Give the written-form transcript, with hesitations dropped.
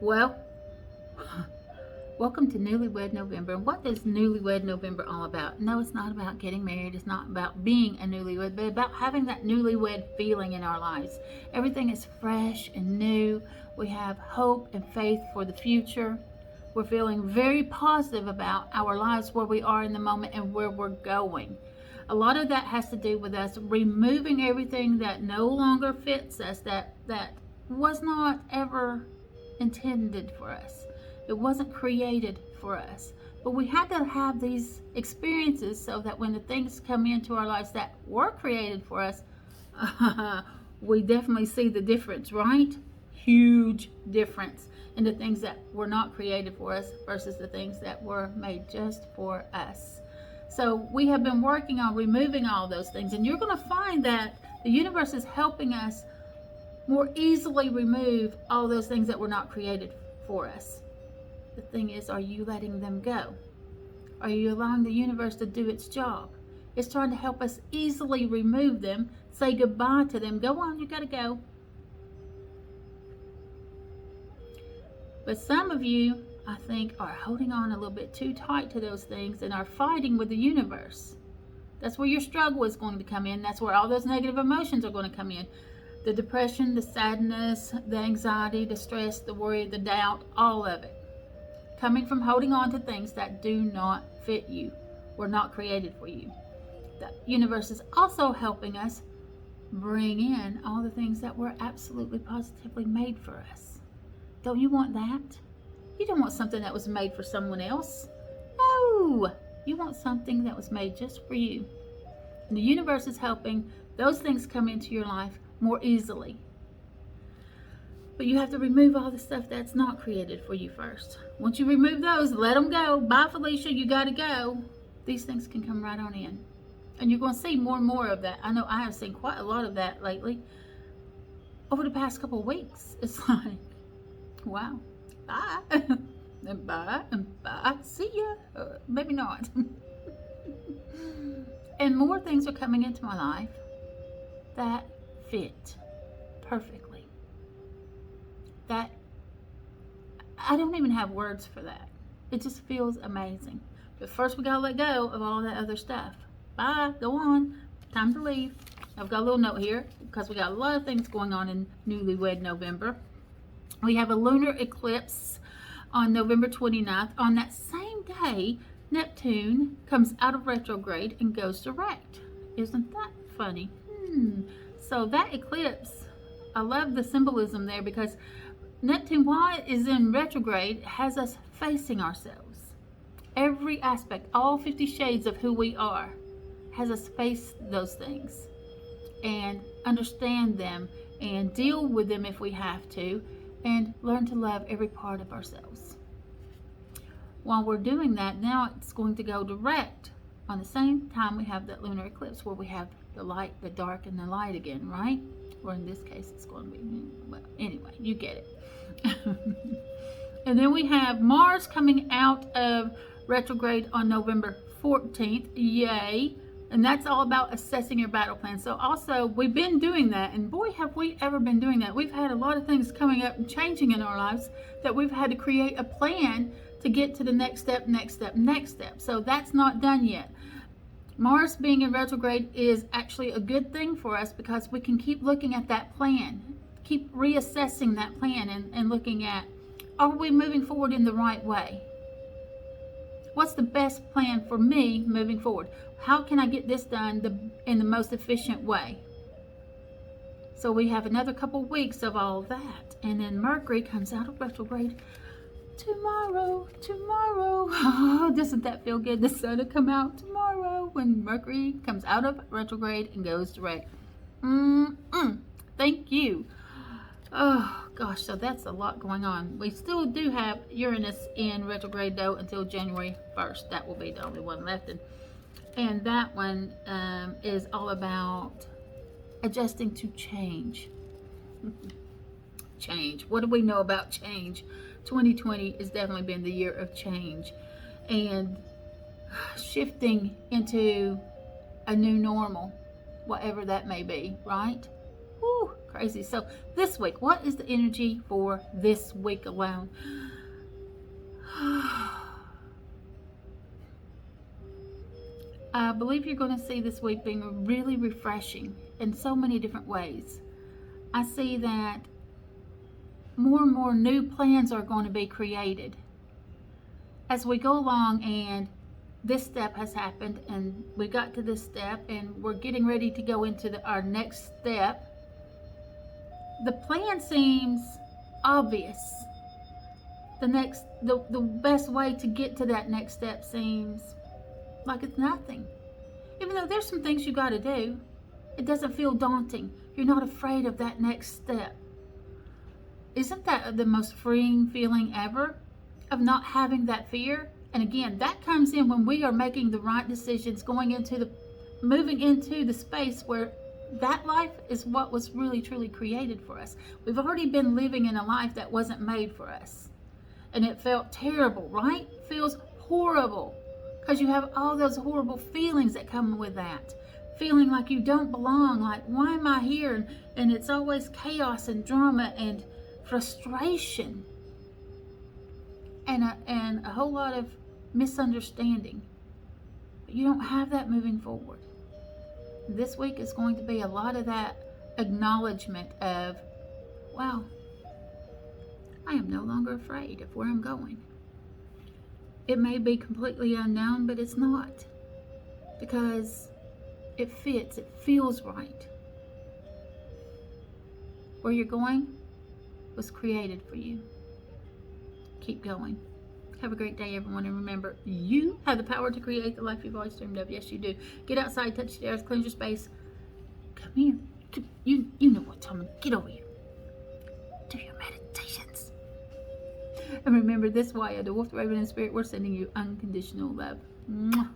Well, welcome to Newlywed November. And what is Newlywed November all about? No, it's not about getting married. It's not about being a newlywed, but about having that newlywed feeling in our lives. Everything is fresh and new. We have hope and faith for the future. We're feeling very positive about our lives, where we are in the moment and where we're going. A lot of that has to do with us removing everything that no longer fits us, that was not ever intended for us. It wasn't created for us. But we had to have these experiences so that when the things come into our lives that were created for us, we definitely see the difference, right? Huge difference in the things that were not created for us versus the things that were made just for us. So we have been working on removing all those things, and you're going to find that the universe is helping us more easily remove all those things that were not created for us. The thing is, are you letting them go? Are you allowing the universe to do its job? It's trying to help us easily remove them, say goodbye to them. Go on, you got to go. But some of you, I think, are holding on a little bit too tight to those things and are fighting with the universe. That's where your struggle is going to come in. That's where all those negative emotions are going to come in. The depression, the sadness, the anxiety, the stress, the worry, the doubt, all of it. Coming from holding on to things that do not fit you, were not created for you. The universe is also helping us bring in all the things that were absolutely positively made for us. Don't you want that? You don't want something that was made for someone else. No, you want something that was made just for you. And the universe is helping those things come into your life more easily. But you have to remove all the stuff that's not created for you first. Once you remove those, let them go. Bye, Felicia, you got to go. These things can come right on in. And you're going to see more and more of that. I know I have seen quite a lot of that lately. Over the past couple of weeks, it's like, wow, bye. And bye, and bye. See ya. Maybe not. And more things are coming into my life that fit perfectly. That I don't even have words for that. It just feels amazing. But first we gotta let go of all that other stuff. Bye, go on, time to leave. I've got a little note here because we got a lot of things going on in Newlywed November. We have a lunar eclipse on November 29th. On that same day, Neptune comes out of retrograde and goes direct. Isn't that funny? So that eclipse, I love the symbolism there, because Neptune, while it is in retrograde, has us facing ourselves. Every aspect, all 50 shades of who we are, has us face those things and understand them and deal with them if we have to, and learn to love every part of ourselves. While we're doing that, now it's going to go direct on the same time we have that lunar eclipse, where we have the light, the dark, and the light again, right? Or in this case, it's going to be, well, anyway, you get it. And then we have Mars coming out of retrograde on November 14th. Yay. And that's all about assessing your battle plan. So also, we've been doing that, and boy, have we ever been doing that. We've had a lot of things coming up and changing in our lives that we've had to create a plan to get to the next step, next step, next step. So that's not done yet. Mars being in retrograde is actually a good thing for us, because we can keep looking at that plan, keep reassessing that plan, and looking at, are we moving forward in the right way? What's the best plan for me moving forward? How can I get this done in the most efficient way? So we have another couple weeks of all that. And then Mercury comes out of retrograde tomorrow. Oh, doesn't that feel good? The sun will come out tomorrow when Mercury comes out of retrograde and goes direct. Thank you. Oh gosh, so that's a lot going on. We still do have Uranus in retrograde though until January 1st. That will be the only one left. And that one is all about adjusting to change. Change. What do we know about change? 2020 has definitely been the year of change and shifting into a new normal, whatever that may be, right? Whew, crazy. So this week, what is the energy for this week alone? I believe you're going to see this week being really refreshing in so many different ways. I see that more and more new plans are going to be created as we go along, and this step has happened and we got to this step and we're getting ready to go into our next step. The plan seems obvious. The best way to get to that next step seems like it's nothing. Even though there's some things you got to do, it doesn't feel daunting. You're not afraid of that next step. Isn't that the most freeing feeling ever, of not having that fear? And again, that comes in when we are making the right decisions, moving into the space where that life is what was really truly created for us. We've already been living in a life that wasn't made for us. And it felt terrible, right? Feels horrible. Because you have all those horrible feelings that come with that. Feeling like you don't belong, like, why am I here? And it's always chaos and drama and frustration. And a whole lot of misunderstanding. But you don't have that moving forward. This week is going to be a lot of that acknowledgement of, wow, I am no longer afraid of where I'm going. It may be completely unknown, but it's not. Because it fits, it feels right. Where you're going was created for you. Keep going. Have a great day, everyone. And remember, you have the power to create the life you've always dreamed of. Yes, you do. Get outside, touch the earth, cleanse your space. Come here. You know what, Tom. Get over here. Do your meditations. And remember, this way, the Wolf, the Raven, and Spirit, we're sending you unconditional love. Mwah.